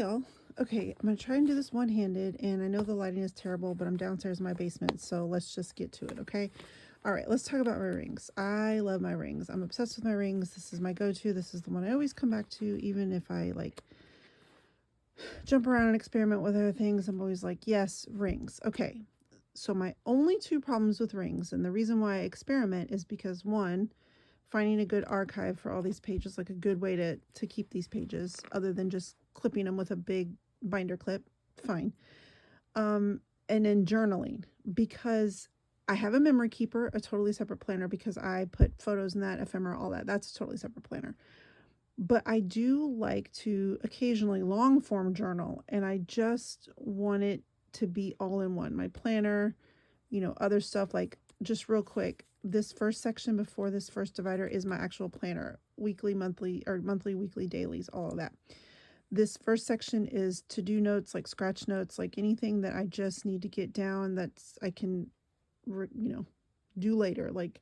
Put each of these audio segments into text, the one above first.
y'all. Okay, I'm gonna try and do this one-handed, and I know the lighting is terrible, but I'm downstairs in my basement, so let's just get to it, okay? All right, let's talk about my rings. I love my rings. I'm obsessed with my rings. This is my go-to. This is the one I always come back to, even if I like jump around and experiment with other things. I'm always like, yes, rings. Okay, so my only two problems with rings, and the reason why I experiment is because one, finding a good archive for all these pages, like a good way to keep these pages other than just clipping them with a big binder clip, fine. And then journaling, because I have a memory keeper, a totally separate planner, because I put photos in that, ephemera, all that. That's a totally separate planner. But I do like to occasionally long form journal, and I just want it to be all in one. My planner, other stuff, like just real quick, this first section before this first divider is my actual planner, weekly, monthly, or monthly, weekly, dailies, all of that. This first section is to-do notes, like scratch notes, like anything that I just need to get down that's I can, do later, like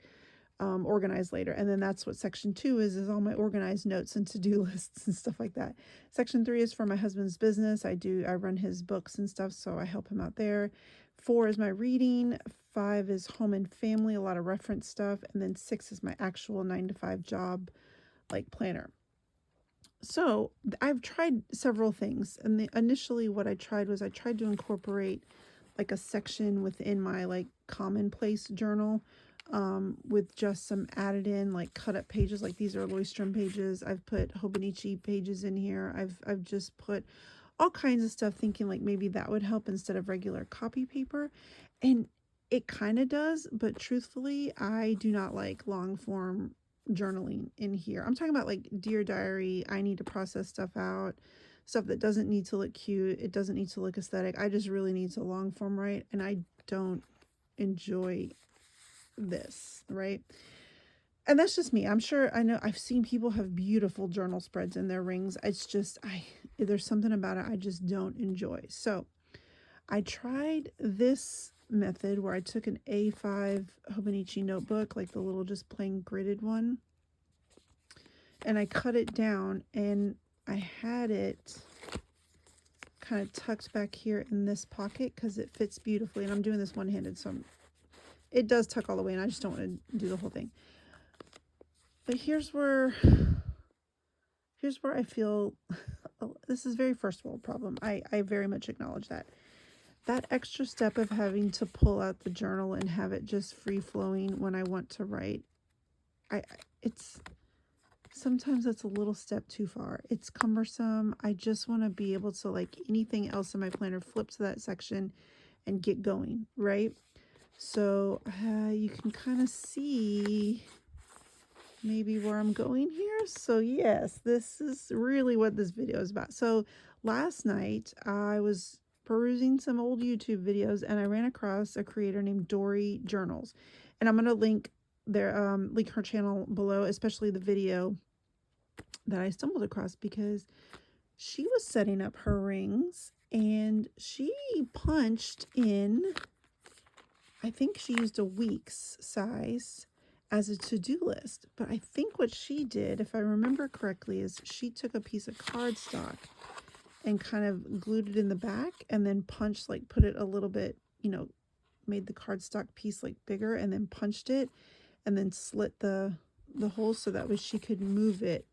organize later. And then that's what section 2 is all my organized notes and to-do lists and stuff like that. Section 3 is for my husband's business. I run his books and stuff, so I help him out there. 4 is my reading. 5 is home and family, a lot of reference stuff. And then 6 is my actual 9 to 5 job, like planner. So I've tried several things. And initially what I tried to incorporate like a section within my like commonplace journal, with just some added in like cut up pages. Like these are Leuchtturm pages. I've put Hobonichi pages in here. I've just put all kinds of stuff, thinking like maybe that would help instead of regular copy paper. And it kind of does, but truthfully, I do not like long form journaling in here. I'm talking about like Dear Diary. I need to process stuff out, stuff that doesn't need to look cute. It doesn't need to look aesthetic. I just really need to long form write, and I don't enjoy this, right? And that's just me. I know I've seen people have beautiful journal spreads in their rings. It's just there's something about it I just don't enjoy. So I tried this method where I took an A5 Hobonichi notebook, like the little just plain gridded one, and I cut it down, and I had it kind of tucked back here in this pocket because it fits beautifully. And I'm doing this one-handed, so it does tuck all the way, and I just don't want to do the whole thing. But here's where I feel this is very first world problem. I very much acknowledge that. That extra step of having to pull out the journal and have it just free flowing when I want to write, it's sometimes it's a little step too far. It's cumbersome. I just want to be able to, like anything else in my planner, flip to that section and get going, right? So you can kind of see maybe where I'm going here. So yes, this is really what this video is about. So last night I was perusing some old YouTube videos, and I ran across a creator named Dory Journals, and I'm going to link her channel below, especially the video that I stumbled across, because she was setting up her rings, and she punched in, I think she used a week's size as a to-do list. But I think what she did, if I remember correctly, is she took a piece of cardstock and kind of glued it in the back, and then punched, like put it a little bit, made the cardstock piece like bigger, and then punched it, and then slit the hole so that way she could move it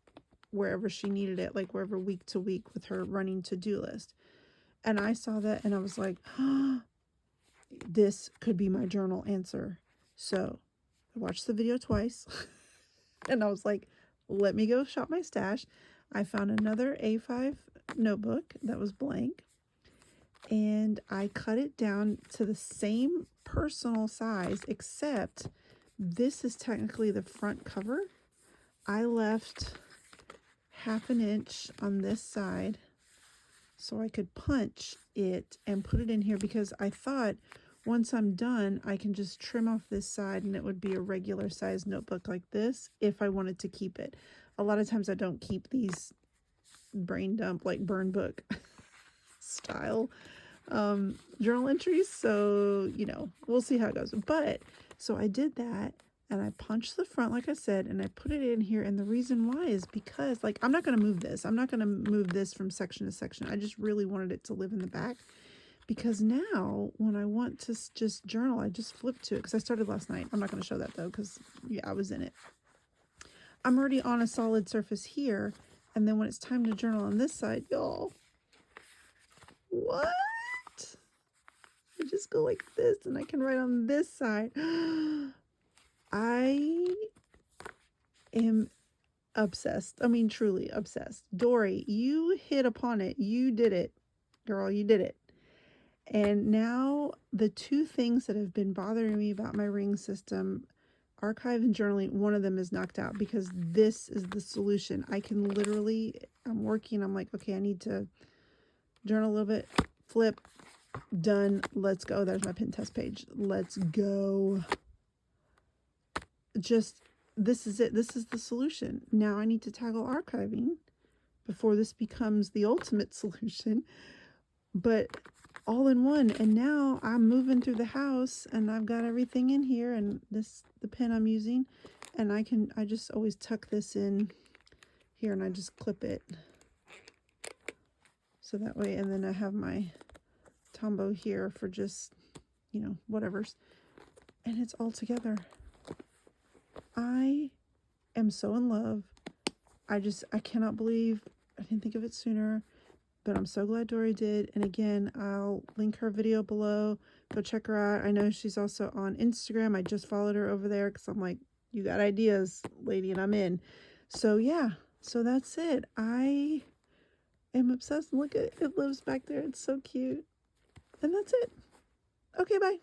wherever she needed it, like wherever week to week with her running to-do list. And I saw that and I was like, oh, this could be my journal answer. So I watched the video twice and I was like, let me go shop my stash. I found another A5 notebook that was blank, and I cut it down to the same personal size, except this is technically the front cover. I left 1/2 inch on this side so I could punch it and put it in here, because I thought once I'm done, I can just trim off this side and it would be a regular size notebook like this if I wanted to keep it. A lot of times I don't keep these brain dump, like burn book style journal entries, so we'll see how it goes. But so I did that. and I punched the front, like I said, and I put it in here. And the reason why is because, like, I'm not going to move this. I'm not going to move this from section to section. I just really wanted it to live in the back, because now when I want to just journal, I just flip to it, because I started last night. I'm not going to show that though, because yeah, I was in it. I'm already on a solid surface here. And then when it's time to journal on this side, y'all, what? I just go like this and I can write on this side. I am obsessed. I mean, truly obsessed. Dory, you hit upon it. You did it, girl. You did it. And now the two things that have been bothering me about my ring system, archive and journaling, one of them is knocked out, because this is the solution. I can literally, I'm working, I'm like, okay, I need to journal a little bit, flip, done, let's go. There's my pen test page. Let's go. Just, this is it. This is the solution. Now I need to tackle archiving before this becomes the ultimate solution, but all in one. And now I'm moving through the house and I've got everything in here, and this, the pen I'm using, and I just always tuck this in here and I just clip it. So that way, and then I have my Tombow here for just, you know, whatever's, and it's all together. I am so in love. I cannot believe I didn't think of it sooner, but I'm so glad Dory did. And again, I'll link her video below. Go check her out. I know she's also on Instagram. I just followed her over there because I'm like, you got ideas, lady, and I'm in. So yeah, so that's it. I am obsessed. Look at it, it lives back there. It's so cute. And that's it. Okay, bye.